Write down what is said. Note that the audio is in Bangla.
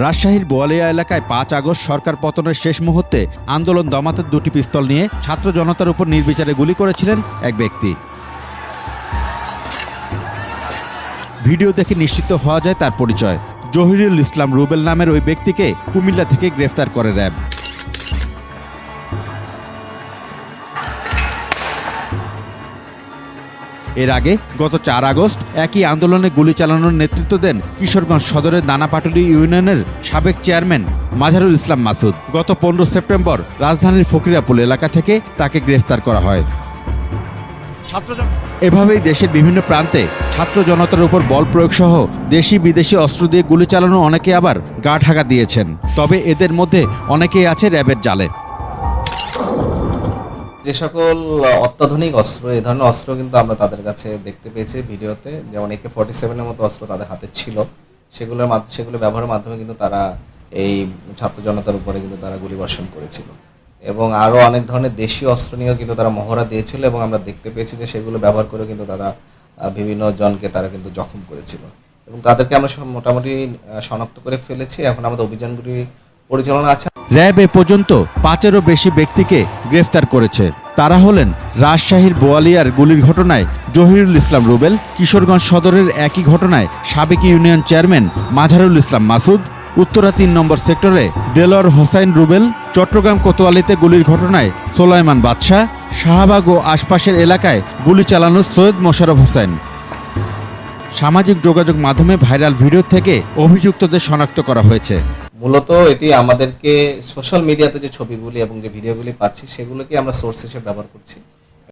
রাজশাহীর বোয়ালিয়া এলাকায় ৫ আগস্ট সরকার পতনের শেষ মুহূর্তে আন্দোলন দমাতে দুটি পিস্তল নিয়ে ছাত্র জনতার উপর নির্বিচারে গুলি করেছিলেন এক ব্যক্তি। ভিডিও দেখে নিশ্চিত হওয়া যায় তার পরিচয়। জহিরুল ইসলাম রুবেল নামের ওই ব্যক্তিকে কুমিল্লা থেকে গ্রেফতার করে র্যাব। এর আগে গত ৪ আগস্ট একই আন্দোলনে গুলি চালানোর নেতৃত্ব দেন কিশোরগঞ্জ সদরের দানাপাটুলি ইউনিয়নের সাবেক চেয়ারম্যান মাঝারুল ইসলাম মাসুদ। গত ১৫ সেপ্টেম্বর রাজধানীর ফকিরাপুল এলাকা থেকে তাকে গ্রেফতার করা হয়। এভাবেই দেশের বিভিন্ন প্রান্তে ছাত্র জনতার উপর বল প্রয়োগ সহ দেশি বিদেশি অস্ত্র দিয়ে গুলি চালানো অনেকে আবার গা ঢাকা দিয়েছেন। তবে এদের মধ্যে অনেকেই আছে র্যাবের জালে। যে সকল অত্যাধুনিক অস্ত্র, এই ধরনের অস্ত্র কিন্তু আমরা তাদের কাছে দেখতে পেয়েছি ভিডিওতে, যেমন AK-47 এর মতো অস্ত্র তাদের হাতে ছিল। সেগুলো ব্যবহারের মাধ্যমে কিন্তু তারা এই ছাত্র জনতার উপরে কিন্তু তারা গুলিবর্ষণ করেছিল এবং আরও অনেক ধরনের দেশীয় অস্ত্র নিয়েও কিন্তু তারা মহড়া দিয়েছিল এবং আমরা দেখতে পেয়েছি যে সেগুলো ব্যবহার করে কিন্তু তারা বিভিন্ন জনকে তারা কিন্তু জখম করেছিল এবং তাদেরকে আমরা মোটামুটি শনাক্ত করে ফেলেছি। এখন আমাদের অভিযানগুলি পরিচালনা আছে। র্যাব এ পর্যন্ত ৫-এরও বেশি ব্যক্তিকে গ্রেফতার করেছে। তারা হলেন রাজশাহীর বোয়ালিয়ার গুলির ঘটনায় জহিরুল ইসলাম রুবেল, কিশোরগঞ্জ সদরের একই ঘটনায় সাবেক ইউনিয়ন চেয়ারম্যান মাঝারুল ইসলাম মাসুদ, উত্তরা ৩ নম্বর সেক্টরে দেলোয়ার হোসাইন রুবেল, চট্টগ্রাম কোতোয়ালিতে গুলির ঘটনায় সোলাইমান বাদশাহ, শাহবাগ ও আশপাশের এলাকায় গুলি চালানো সৈয়দ মোশাররফ হোসেন। সামাজিক যোগাযোগ মাধ্যমে ভাইরাল ভিডিও থেকে অভিযুক্তদের শনাক্ত করা হয়েছে। মূলত এটি আমাদেরকে সোশ্যাল মিডিয়াতে যে ছবিগুলি এবং যে ভিডিওগুলি পাচ্ছি সেগুলোকে আমরা সোর্স হিসেবে ব্যবহার করছি।